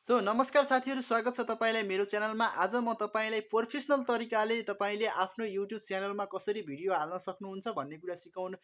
नमस्कार साथीहरू, स्वागत छ तपाईलाई मेरो च्यानलमा। आज म तपाईलाई प्रोफेसनल तरिकाले तपाईले आफ्नो युट्युब च्यानलमा कसरी भिडियो हाल्न सक्नुहुन्छ भन्ने कुरा सिकाउन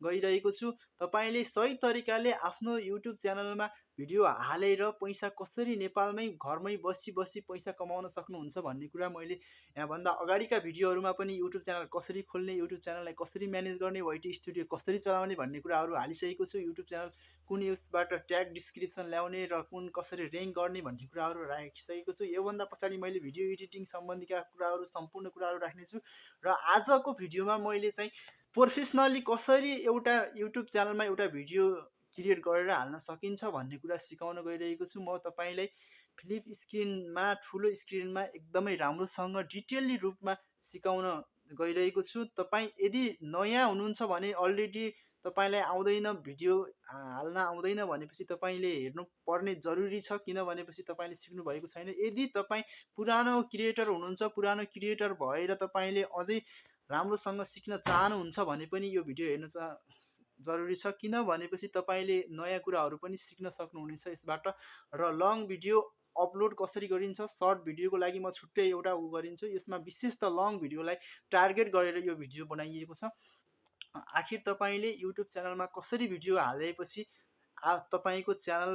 गइरहेको छु। तपाईले सही तरिकाले आफ्नो युट्युब च्यानलमा भिडियो हालेर पैसा कसरी नेपालमै घरमै बसी पैसा कमाउन सक्नुहुन्छ भन्ने कुरा मैले यहाँभन्दा अगाडिका भिडियोहरूमा पनि युट्युब च्यानल कसरी खोल्ने, युट्युब च्यानललाई कसरी म्यानेज गर्ने, वाइटी स्टुडियो कसरी चलाउने भन्ने कुराहरू हालिसकेको छु। युट्युब च्यानल कुन युजबाट ट्याग डिस्क्रिप्सन ल्याउने र कुन कसरी र्याङ्क गर्ने भन्ने कुराहरू राखिसकेको छु। योभन्दा पछाडि मैले भिडियो एडिटिङ सम्बन्धीका कुराहरू सम्पूर्ण कुराहरू राख्नेछु। र आजको भिडियोमा मैले चाहिँ प्रोफेसनली कसरी एउटा युट्युब च्यानलमा एउटा भिडियो क्रिएट गरेर हाल्न सकिन्छ भन्ने कुरा सिकाउन गइरहेको छु। म तपाईलाई फ्लिप स्क्रिनमा, ठुलो स्क्रिनमा एकदमै राम्रोसँग डिटेल्ली रूपमा सिकाउन गइरहेको छु। तपाईँ यदि नयाँ हुनुहुन्छ भने, अलरेडी तपाईलाई आउँदैन, भिडियो हाल्न आउँदैन भनेपछि तपाईले हेर्नु पर्ने जरुरी छ। किन भनेपछि तपाईले सिक्नु भएको छैन। यदि तपाईँ पुरानो क्रिएटर हुनुहुन्छ, पुरानो क्रिएटर भएर तपाईले अझै राम्रोसँग सिक्न चाहनुहुन्छ भने पनि यो भिडियो हेर्न जरुरी छ। किन भनेपछि तपाईले नयाँ कुराहरू पनि सिक्न सक्नुहुनेछ यसबाट। र लङ भिडियो अपलोड कसरी गरिन्छ, सर्ट भिडियोको लागि म छुट्टै एउटा गरिन्छु। यसमा विशेष त लङ भिडियोलाई टार्गेट गरेर यो भिडियो बनाइएको छ। आखिर तपाईले युट्युब च्यानलमा कसरी भिडियो हालेपछि तपाईको च्यानल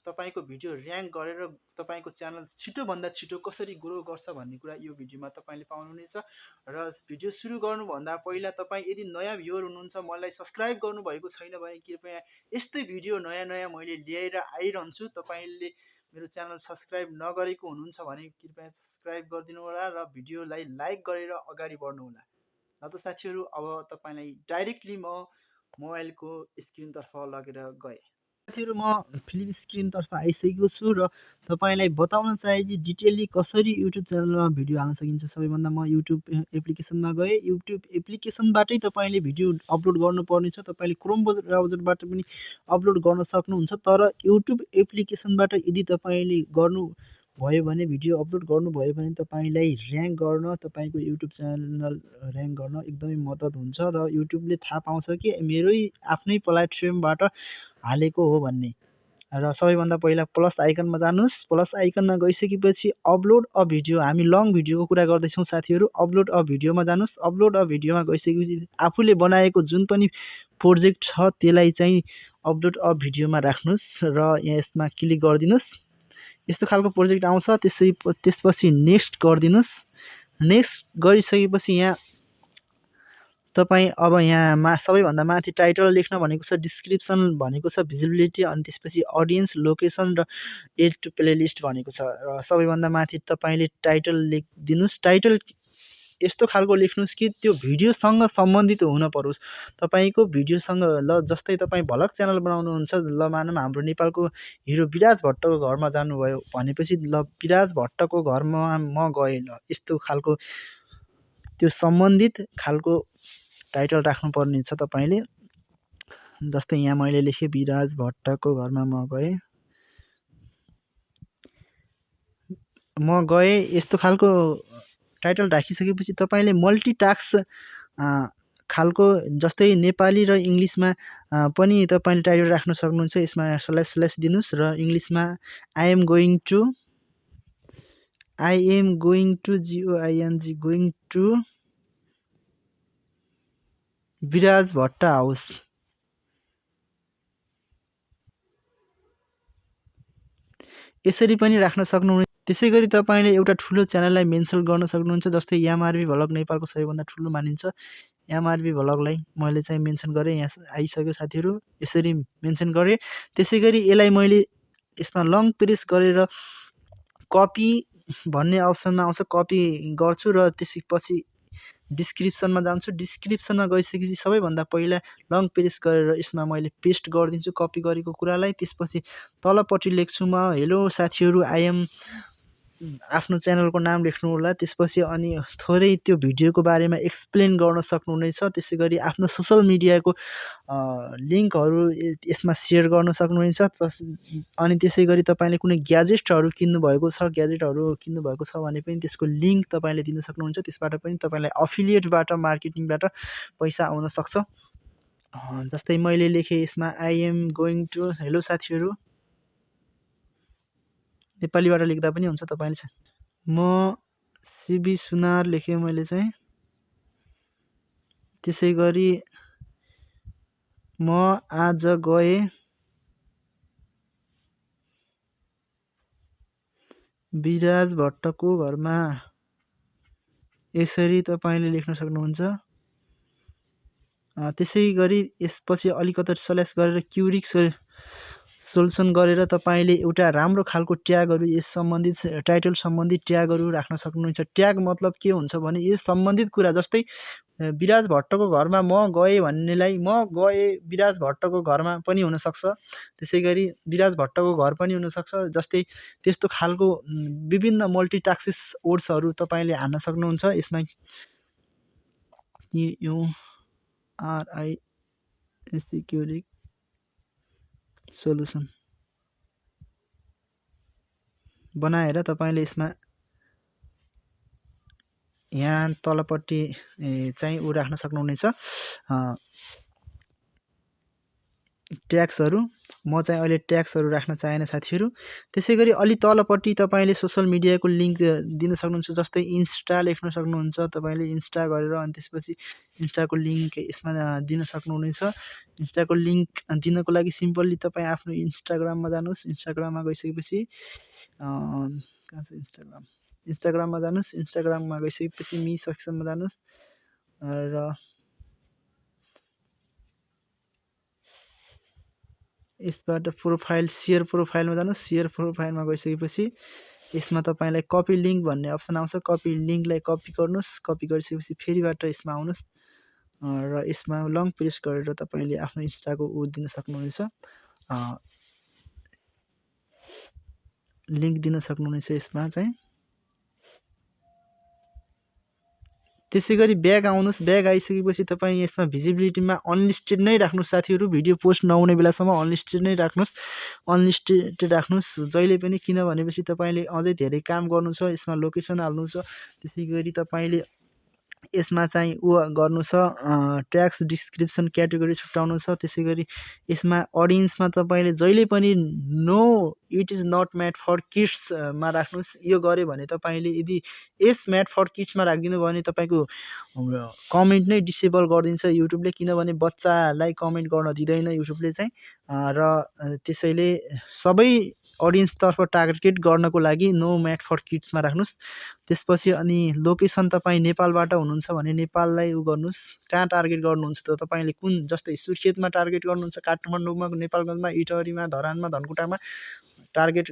तपाईको भिडियो र्याङ्क गरेर तपाईको च्यानल छिटोभन्दा छिटो कसरी ग्रो गर्छ भन्ने कुरा यो भिडियोमा तपाईले पाउनुहुनेछ। र भिडियो सुरु गर्नुभन्दा पहिला तपाईँ यदि नयाँ भ्युअर हुनुहुन्छ, मलाई सब्सक्राइब गर्नुभएको छैन भने कृपया यस्तै भिडियो नयाँ नयाँ मैले ल्याएर आइरहन्छु। तपाईले मेरो च्यानल सब्सक्राइब नगरेको हुनुहुन्छ भने कृपया सब्सक्राइब गरिदिनु होला र भिडियोलाई लाइक गरेर अगाडि बढ्नु होला। ल त साथीहरू, अब तपाईलाई डाइरेक्टली म मोबाइलको स्क्रिनतर्फ लगेर गएँ। साथीहरू, म फ्लिप स्क्रिनतर्फ आइसकेको छु र तपाईलाई बताउन चाहे कि डिटेलली कसरी युट्युब च्यानलमा भिडियो हाल्न सकिन्छ। सबैभन्दा म युट्युब एप्लिकेसनमा गएँ। युट्युब एप्लिकेसनबाटै तपाईले भिडियो अपलोड गर्नुपर्नेछ। तपाईले क्रोम ब्राउजरबाट पनि अपलोड गर्न सक्नुहुन्छ। तर युट्युब एप्लिकेसनबाट यदि तपाईले गर्नुभयो भने, भिडियो अपलोड गर्नुभयो भने तपाईलाई र्याङ्क गर्न, तपाईको युट्युब च्यानल र्याङ्क गर्न एकदमै मद्दत हुन्छ। र युट्युबले थाहा पाउँछ कि मेरै आफ्नै प्लेटफर्मबाट हालेको हो भन्ने। र सबैभन्दा पहिला प्लस आइकनमा जानुहोस्। प्लस आइकनमा गइसकेपछि अपलोड अ भिडियो, हामी लङ भिडियोको कुरा गर्दैछौँ साथीहरू। अपलोड अ भिडियोमा जानुहोस्। अपलोड अ भिडियोमा गइसकेपछि आफूले बनाएको जुन पनि प्रोजेक्ट छ त्यसलाई चाहिँ अपलोड अ भिडियोमा राख्नुहोस् र यसमा क्लिक गरिदिनुहोस्। यस्तो खालको प्रोजेक्ट आउँछ। त्यसपछि नेक्स्ट गरिदिनुहोस्। नेक्स्ट गरिसकेपछि यहाँ तपाईँ अब यहाँ सबैभन्दा माथि टाइटल लेख्न भनेको छ, डिस्क्रिप्सन भनेको छ, भिजिबिलिटी, अनि त्यसपछि अडियन्स, लोकेसन र एड टु प्लेलिस्ट भनेको छ। र सबैभन्दा माथि तपाईँले टाइटल लेखिदिनुहोस्। टाइटल यस्तो खालको लेख्नुहोस् कि त्यो भिडियोसँग सम्बन्धित हुन परोस्। तपाईँको भिडियोसँग, ल जस्तै तपाईँ भ्लग च्यानल बनाउनुहुन्छ, ल मानौँ हाम्रो नेपालको हिरो विराज भट्टको घरमा जानुभयो भनेपछि ल विराज भट्टको घरमा म गएँ, ल यस्तो खालको त्यो सम्बन्धित खालको टाइटल राख्नुपर्ने छ तपाईले। जस्तै यहाँ मैले लेखेँ विराज भट्टको घरमा म गएँ। यस्तो खालको टाइटल राखिसकेपछि तपाईले मल्टिटास्क खालको, जस्तै नेपाली र इङ्ग्लिसमा पनि तपाईले टाइटल राख्न सक्नुहुन्छ। यसमा स्ल्यास दिनुहोस् र इङ्ग्लिसमा I am going to Viraj Bhatt house. यसरी पनि राख्न सक्नुहुन्छ। त्यसै गरी तपाईले एउटा ठुलो च्यानललाई मेन्सन गर्न सक्नुहुन्छ। जस्तै एमआरबी भ्लग नेपालको सबैभन्दा ठुलो मानिन्छ। एमआरबी भ्लगलाई मैले चाहिँ मेन्सन गरेँ। यहाँ आइसक्यो साथीहरू, यसरी मेन्सन गरेँ। त्यसै गरी यसलाई मैले यसमा लङ प्रेस गरेर कपी भन्ने अप्सनमा आउँछ, कपी गर्छु र त्यसपछि डिस्क्रिप्सनमा जान्छु। डिस्क्रिप्सनमा गइसकेपछि सबैभन्दा पहिला लङ प्रेस गरेर यसमा मैले पेस्ट गरिदिन्छु कपी गरेको कुरालाई। त्यसपछि तलपट्टि लेख्छु म, हेलो साथीहरू, आफ्नो च्यानलको नाम लेख्नु होला। त्यसपछि अनि थोरै त्यो भिडियोको बारेमा एक्सप्लेन गर्न सक्नुहुनेछ। त्यसै गरी आफ्नो सोसल मिडियाको लिङ्कहरू यसमा सेयर गर्न सक्नुहुनेछ। अनि त्यसै गरी तपाईँले कुनै ग्याजेटहरू किन्नुभएको छ भने पनि त्यसको लिङ्क तपाईँले दिन सक्नुहुन्छ। त्यसबाट पनि तपाईँलाई अफिलिएटबाट, मार्केटिङबाट पैसा आउन सक्छ। जस्तै मैले लेखेँ यसमा I am going to, hello साथीहरू, नेपालीबाट लेख्दा पनि हुन्छ तपाईँले। म सिबी सुनार लेखेँ मैले चाहिँ। त्यसै गरी म आज गए विराज भट्टको घरमा। यसरी तपाईँले लेख्न सक्नुहुन्छ। त्यसै गरी यसपछि अलिकति स्ल्यास गरेर क्युरिक सोल्युसन गरेर तपाईँले एउटा राम्रो खालको ट्यागहरू यस सम्बन्धित टाइटल सम्बन्धित ट्यागहरू राख्न सक्नुहुन्छ। ट्याग मतलब के हुन्छ भने यस सम्बन्धित कुरा, जस्तै विराज भट्टको घरमा म गएँ भन्नेलाई म गएँ विराज भट्टको घरमा पनि हुनसक्छ, त्यसै गरी विराज भट्टको घर पनि हुनसक्छ। जस्तै त्यस्तो खालको विभिन्न मल्टिटास्किस वर्ड्सहरू तपाईँले हान्न सक्नुहुन्छ। यसमा क्युरिक सोल्युसन बनाएर तपाईँले यसमा यहाँ तलपट्टि चाहिँ ऊ राख्न सक्नुहुनेछ ट्याग्सहरू। म चाहिँ अहिले ट्याग्सहरू राख्न चाहेन साथीहरू। त्यसै गरी अलि तलपट्टि तपाईँले सोसल मिडियाको लिङ्क दिन सक्नुहुन्छ। जस्तै इन्स्टा लेख्न सक्नुहुन्छ तपाईँले, इन्स्टा गरेर अनि त्यसपछि इन्स्टाको लिङ्क यसमा दिन सक्नुहुनेछ। इन्स्टाको लिङ्क दिनको लागि सिम्पल्ली तपाईँ आफ्नो इन्स्टाग्राममा जानुहोस्। इन्स्टाग्राममा गइसकेपछि कहाँ छ इन्स्टाग्राम, इन्स्टाग्राममा जानुहोस्। इन्स्टाग्राममा गइसकेपछि मी सेक्सनमा जानुहोस् र यसबाट प्रोफाइल सेयर प्रोफाइलमा जानुहोस्। सेयर प्रोफाइलमा गइसकेपछि यसमा तपाईँलाई कपी लिङ्क भन्ने अप्सन आउँछ। कपी लिङ्कलाई कपी गर्नुहोस्। कपी गरिसकेपछि फेरिबाट यसमा आउनुहोस् र यसमा लङ प्रेस गरेर तपाईँले आफ्नो इन्स्टाको ऊ दिन सक्नुहुनेछ, लिङ्क दिन सक्नुहुनेछ यसमा चाहिँ। त्यसै गरी ब्याग आउनुहोस्। ब्याग आइसकेपछि तपाईँ यसमा भिजिबिलिटीमा अनलिस्टेड नै राख्नुहोस् साथीहरू। भिडियो पोस्ट नहुने बेलासम्म अनलिस्टेड नै राख्नुहोस्। अनलिस्टेड राख्नुहोस् जहिले पनि, किन भनेपछि तपाईँले अझै धेरै काम गर्नु छ। यसमा लोकेसन हाल्नु छ। त्यसै गरी तपाईँले यसमा चाहिँ ऊ गर्नु छ, ट्याग्स डिस्क्रिप्सन क्याटेगोरी छुट्याउनु छ। त्यसै गरी यसमा अडियन्समा तपाईँले जहिले पनि no it is not made for किड्समा राख्नुहोस्। यो गऱ्यो भने तपाईँले यदि यस मेड फर किड्समा राखिदिनु भयो भने तपाईँको कमेन्ट नै डिसेबल गरिदिन्छ युट्युबले, किनभने बच्चालाई कमेन्ट गर्न दिँदैन युट्युबले चाहिँ। र त्यसैले सबै अडियन्सतर्फ टार्गेट गर्नको लागि नो मेड फर किड्समा राख्नुहोस्। त्यसपछि अनि लोकेसन तपाईँ नेपालबाट हुनुहुन्छ भने नेपाललाई उ गर्नुहोस्। कहाँ टार्गेट गर्नुहुन्छ त तपाईँले, कुन, जस्तै सुर्खेतमा टार्गेट गर्नुहुन्छ, काठमाडौँमा, नेपालगञ्जमा, इटहरीमा, धरानमा, धनकुटामा टार्गेट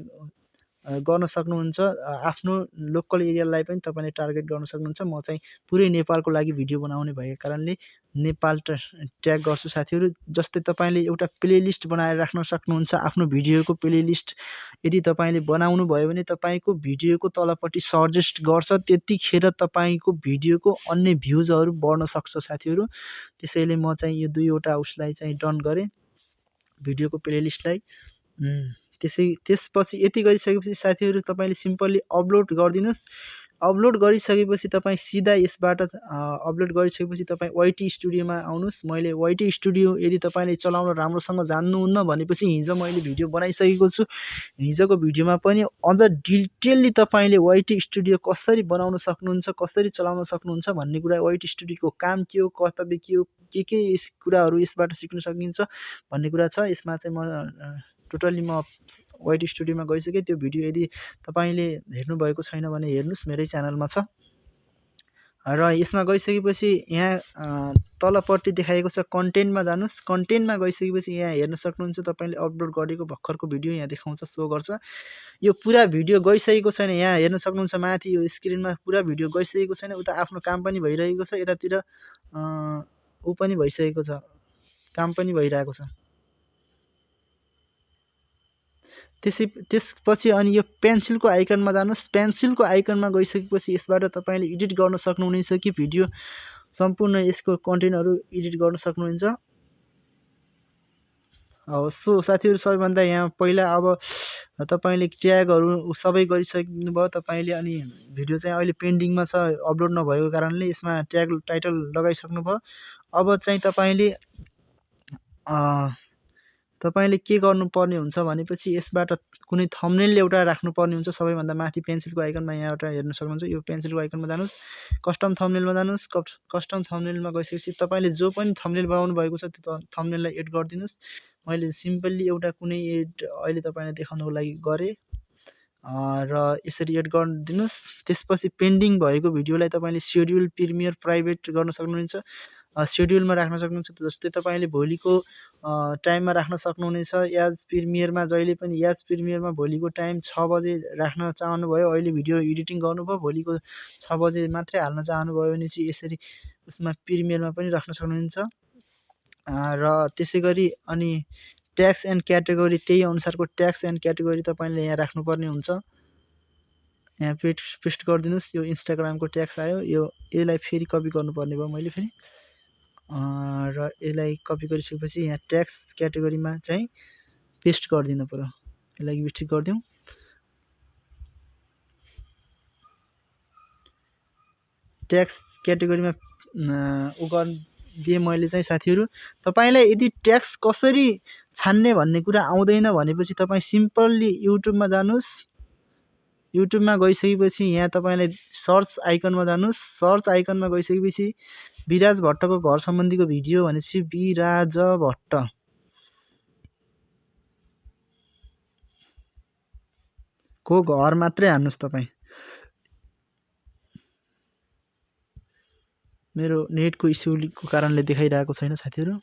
गर्न सक्नुहुन्छ। आफ्नो लोकल एरियालाई पनि तपाईँले टार्गेट गर्न सक्नुहुन्छ। म चाहिँ पुरै नेपालको लागि भिडियो बनाउने भएको कारणले नेपाल ट्याग गर्छु साथीहरू। जस्तै तपाईँले एउटा प्लेलिस्ट बनाएर राख्न सक्नुहुन्छ। आफ्नो भिडियोको प्लेलिस्ट यदि तपाईँले बनाउनु भयो भने तपाईँको भिडियोको तलपट्टि सजेस्ट गर्छ, त्यतिखेर तपाईँको भिडियोको अन्य भ्युजहरू बढ्न सक्छ साथीहरू। त्यसैले म चाहिँ यो दुईवटा उसलाई चाहिँ डन गरेँ, भिडियोको प्लेलिस्टलाई। त्यसपछि यति गरिसकेपछि साथीहरू तपाईँले सिम्पल्ली अपलोड गरिदिनुहोस्। अपलोड गरिसकेपछि तपाईँ सिधा यसबाट अपलोड गरिसकेपछि तपाईँ वाइटी स्टुडियोमा आउनुहोस्। मैले वाइटी स्टुडियो यदि तपाईँले चलाउन राम्रोसँग जान्नुहुन्न भनेपछि हिजो मैले भिडियो बनाइसकेको छु। हिजोको भिडियोमा पनि अझ डिटेलली तपाईँले वाइटी स्टुडियो कसरी बनाउन सक्नुहुन्छ, कसरी चलाउन सक्नुहुन्छ भन्ने कुरा, वाइटी स्टुडियोको काम के हो, कर्तव्य के हो, के यस कुराहरू यसबाट सिक्न सकिन्छ भन्ने कुरा छ। यसमा चाहिँ म टोटल्ली म वाइटी स्टुडियोमा गइसकेँ। त्यो भिडियो यदि तपाईँले हेर्नुभएको छैन भने हेर्नुहोस्, मेरै च्यानलमा छ। र यसमा गइसकेपछि यहाँ तलपट्टि देखाएको छ कन्टेन्टमा जानुहोस्। कन्टेन्टमा गइसकेपछि यहाँ हेर्न सक्नुहुन्छ तपाईँले अपलोड गरेको भर्खरको भिडियो यहाँ देखाउँछ, सो गर्छ। यो पुरा भिडियो गइसकेको छैन, यहाँ हेर्न सक्नुहुन्छ माथि यो स्क्रिनमा पुरा भिडियो गइसकेको छैन। उता आफ्नो काम पनि भइरहेको छ, यतातिर ऊ पनि भइसकेको छ, काम पनि भइरहेको छ। त्यसपछि अनि यो पेन्सिलको आइकनमा जानुहोस्। पेन्सिलको आइकनमा गइसकेपछि यसबाट तपाईँले एडिट गर्न सक्नुहुनेछ कि भिडियो सम्पूर्ण यसको कन्टेन्टहरू एडिट गर्न सक्नुहुन्छ। सो साथीहरू, सबैभन्दा यहाँ पहिला अब तपाईँले ट्यागहरू सबै गरिसक्नु भयो तपाईँले, अनि भिडियो चाहिँ अहिले पेन्डिङमा छ अपलोड नभएको कारणले। यसमा ट्याग टाइटल लगाइसक्नु भयो। अब चाहिँ तपाईँले के गर्नुपर्ने हुन्छ भनेपछि यसबाट कुनै थम्बनेल एउटा राख्नुपर्ने हुन्छ। सबैभन्दा माथि पेन्सिलको आइकनमा यहाँ एउटा हेर्न सक्नुहुन्छ, यो पेन्सिलको आइकनमा जानुहोस्, कस्टम थम्बनेलमा जानुहोस्। कस्टम थम्बनेलमा गइसकेपछि तपाईँले जो पनि थम्बनेल बनाउनु भएको छ त्यो थम्बनेललाई एड गरिदिनुहोस्। मैले सिम्पल्ली एउटा कुनै एड अहिले तपाईँलाई देखाउनको लागि गरेँ र यसरी एड गरिदिनुहोस्। त्यसपछि पेन्डिङ भएको भिडियोलाई तपाईँले सेड्युल, प्रिमियर, प्राइभेट गर्न सक्नुहुनेछ, सेड्युलमा राख्न सक्नुहुन्छ। जस्तै तपाईँले भोलिको टाइममा राख्न सक्नुहुनेछ। एज प्रिमियरमा जहिले पनि एज प्रिमियरमा भोलिको टाइम 6 बजे राख्न चाहनुभयो, अहिले भिडियो एडिटिङ गर्नुभयो, भोलिको 6 बजे मात्रै हाल्न चाहनुभयो भने चाहिँ यसरी उसमा प्रिमियरमा पनि राख्न सक्नुहुन्छ। र त्यसै गरी अनि ट्याग्स एन्ड क्याटेगोरी, त्यही अनुसारको ट्याग्स एन्ड क्याटेगोरी तपाईँले यहाँ राख्नुपर्ने हुन्छ। यहाँ पेस्ट गरिदिनुहोस्। यो इन्स्टाग्रामको ट्याग्स आयो, यसलाई फेरि कपी गर्नुपर्ने भयो मैले फेरि, र यसलाई कपी गरिसकेपछि यहाँ ट्याग्स क्याटेगोरीमा चाहिँ पेस्ट गरिदिनु पर्यो। यसलाई विस्ट्रिक गरिदिउँ। ट्याग्स क्याटेगोरीमा गरिदिएँ मैले चाहिँ साथीहरू। तपाईँलाई यदि ट्याग्स कसरी छान्ने भन्ने कुरा आउँदैन भनेपछि तपाईँ सिम्पल्ली युट्युबमा जानुहोस्। युट्युबमा गइसकेपछि यहाँ तपाईँलाई सर्च आइकनमा जानुहोस्। सर्च आइकनमा गइसकेपछि विराज भट्टको घर सम्बन्धीको भिडियो भनेपछि विराज भट्ट को घर मात्रै हान्नुहोस् तपाईँ। मेरो नेटको इस्युको कारणले देखाइरहेको छैन साथीहरू।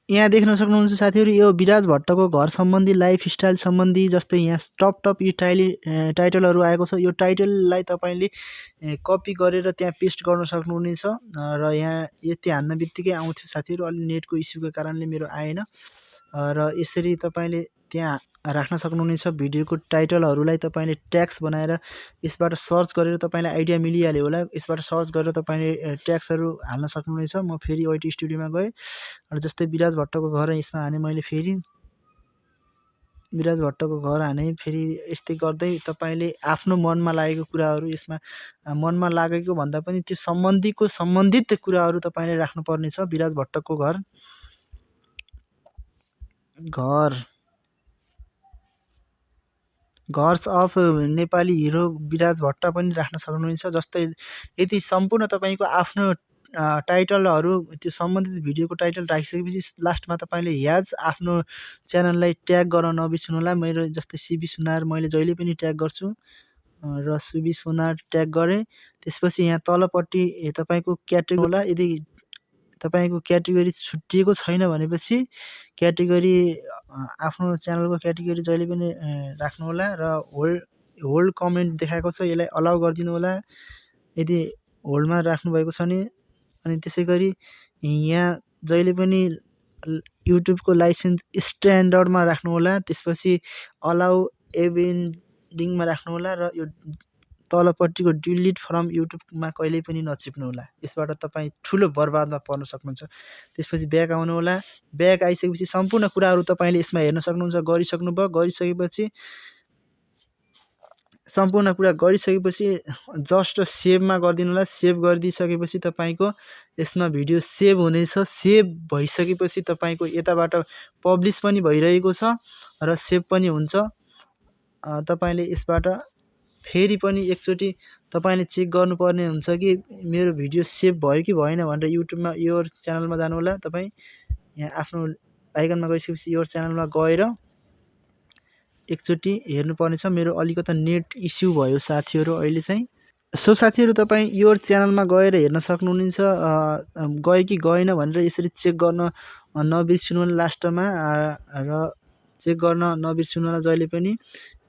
यहाँ देख्न सक्नुहुन्छ साथीहरू, यो विराज भट्टको घर सम्बन्धी, लाइफस्टाइल सम्बन्धी, जस्तै यहाँ टप यो टाइटलहरू आएको छ। यो टाइटललाई तपाईँले कपी गरेर त्यहाँ पेस्ट गर्न सक्नुहुनेछ र यहाँ यति हान्न बित्तिकै आउँथ्यो साथीहरू। अलि नेटको इस्युको कारणले मेरो आएन र यसरी तपाईँले त्यहाँ राख्न सक्नुहुनेछ। भिडियोको टाइटलहरूलाई तपाईँले ट्याग्स बनाएर यसबाट सर्च गरेर तपाईँलाई आइडिया मिलिहाल्यो होला। यसबाट सर्च गरेर तपाईँले ट्याग्सहरू हाल्न सक्नुहुनेछ। म फेरि वाइटी स्टुडियोमा गएँ र जस्तै विराज भट्टको घर यसमा हाने मैले, फेरि विराज भट्टको घर हाने। फेरि यस्तै गर्दै तपाईँले आफ्नो मनमा लागेको कुराहरू, यसमा मनमा लागेको भन्दा पनि त्यो सम्बन्धित कुराहरू तपाईँले राख्नुपर्ने छ। विराज भट्टको घर घर्स अफ नेपाली हिरो विराज भट्ट पनि राख्न सक्नुहुन्छ। जस्तै यदि सम्पूर्ण तपाईँको आफ्नो टाइटलहरू, त्यो सम्बन्धित भिडियोको टाइटल राखिसकेपछि लास्टमा तपाईँले ह्याज आफ्नो च्यानललाई ट्याग गर्न नबिर्सनु होला। मेरो जस्तै सिबी सुनार मैले जहिले पनि ट्याग गर्छु र सिबी सुनार ट्याग गरेँ। त्यसपछि यहाँ तलपट्टि तपाईँको क्याटेगोरी होला। यदि तपाईँको क्याटेगोरी छुट्टिएको छैन भनेपछि क्याटेगोरी आफ्नो च्यानलको क्याटेगोरी जहिले पनि राख्नु होला र होल्ड कमेन्ट देखाएको छ, यसलाई अलाउ गरिदिनु होला यदि होल्डमा राख्नुभएको छ भने। अनि त्यसै गरी यहाँ जहिले पनि युट्युबको लाइसेन्स स्ट्यान्डर्डमा राख्नु होला। त्यसपछि अलाउ एभेन्डिङमा राख्नु होला र यो तलपट्टिको डिलिट फ्रम युट्युबमा कहिल्यै पनि नचिप्नु होला। यसबाट तपाईँ ठुलो बर्बादमा पर्न सक्नुहुन्छ। त्यसपछि ब्याक आउनु होला। ब्याक आइसकेपछि सम्पूर्ण कुराहरू तपाईँले यसमा हेर्न सक्नुहुन्छ। गरिसकेपछि सम्पूर्ण कुरा गरिसकेपछि जस्ट सेभमा गरिदिनु होला। सेभ गरिदिइसकेपछि तपाईँको यसमा भिडियो सेभ हुनेछ। सेभ भइसकेपछि तपाईँको यताबाट पब्लिस पनि भइरहेको छ र सेभ पनि हुन्छ। तपाईँले यसबाट फेरि पनि एकचोटि तपाईँले चेक गर्नुपर्ने हुन्छ कि मेरो भिडियो सेभ भयो कि भएन भनेर। युट्युबमा योर च्यानलमा जानु होला। तपाईँ यहाँ आफ्नो आइकनमा गइसकेपछि योर च्यानलमा गएर एकचोटि हेर्नुपर्ने छ। मेरो अलिकति नेट इस्यु भयो साथीहरू अहिले चाहिँ। सो साथीहरू, तपाईँ योर च्यानलमा गएर हेर्न सक्नुहुनेछ गयो कि गएन भनेर। यसरी चेक गर्न नबिर्सिनु होला लास्टमा, र चेक गर्न नबिर्सिनु होला जहिले पनि।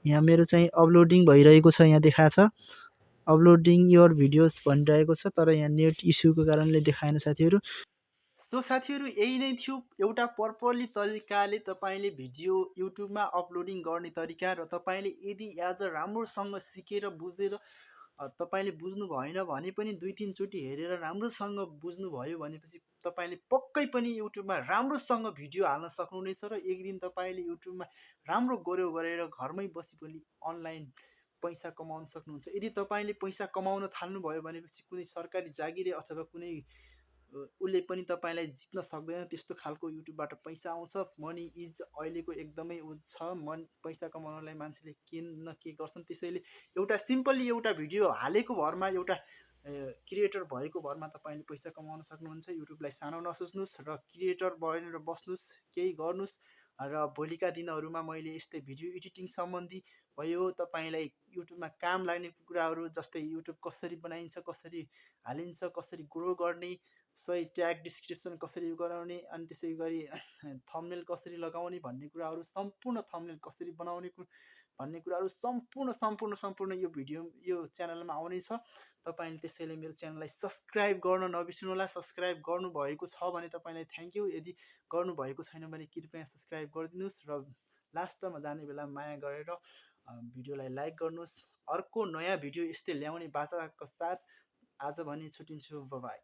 यहाँ मेरो चाहिँ अपलोडिङ भइरहेको छ, यहाँ देखाएको छ अपलोडिङ योर भिडियोज भनिरहेको छ, तर यहाँ नेट इस्युको कारणले देखाएन साथीहरू। सो साथीहरू, यही नै थियो एउटा प्रपरली तरिकाले तपाईँले भिडियो युट्युबमा अपलोडिङ गर्ने तरिका। र तपाईँले यदि आज राम्रोसँग सिकेर बुझेर तपाईँले बुझ्नु भएन भने पनि 2-3 चोटि हेरेर राम्रोसँग बुझ्नुभयो भनेपछि तपाईँले पक्कै पनि युट्युबमा राम्रोसँग भिडियो हाल्न सक्नुहुनेछ र एक दिन तपाईँले युट्युबमा राम्रो गऱ्यो गरेर घरमै बसी पनि अनलाइन पैसा कमाउन सक्नुहुन्छ। यदि तपाईँले पैसा कमाउन थाल्नुभयो भनेपछि कुनै सरकारी जागिरे अथवा कुनै उसले पनि तपाईँलाई जित्न सक्दैन। त्यस्तो खालको युट्युबबाट पैसा आउँछ। मनी इज अहिलेको एकदमै छ। पैसा कमाउनलाई मान्छेले के न के गर्छन्। त्यसैले एउटा सिम्पली एउटा भिडियो हालेको भरमा, एउटा क्रिएटर भएको भरमा तपाईँले पैसा कमाउन सक्नुहुन्छ। युट्युबलाई सानो नसोच्नुहोस् र क्रिएटर बनेर बस्नुहोस्, केही गर्नुहोस्। र भोलिका दिनहरूमा मैले यस्तै भिडियो एडिटिङ सम्बन्धी भयो, तपाईँलाई युट्युबमा काम लाग्ने कुराहरू, जस्तै युट्युब कसरी बनाइन्छ, कसरी हालिन्छ, कसरी ग्रो गर्ने, सही ट्याग डिस्क्रिप्सन कसरी गराउने, अनि त्यसै गरी थम्बनेल कसरी लगाउने भन्ने कुराहरू, सम्पूर्ण थम्बनेल कसरी बनाउने भन्ने कुराहरू सम्पूर्ण यो भिडियो, यो च्यानलमा आउनेछ। तपाईँले त्यसैले मेरो च्यानललाई सब्सक्राइब गर्न नबिर्सिनुहोला। सब्सक्राइब गर्नुभएको छ भने तपाईँलाई थ्याङ्क यू। यदि गर्नुभएको छैन भने कृपया सब्सक्राइब गरिदिनुहोस् र लास्टमा जाने बेला माया गरेर भिडियोलाई लाइक गर्नुहोस्। अर्को नयाँ भिडियो यस्तै ल्याउने बाचाको साथ आज भनी छुट्टिन्छु। बाइ।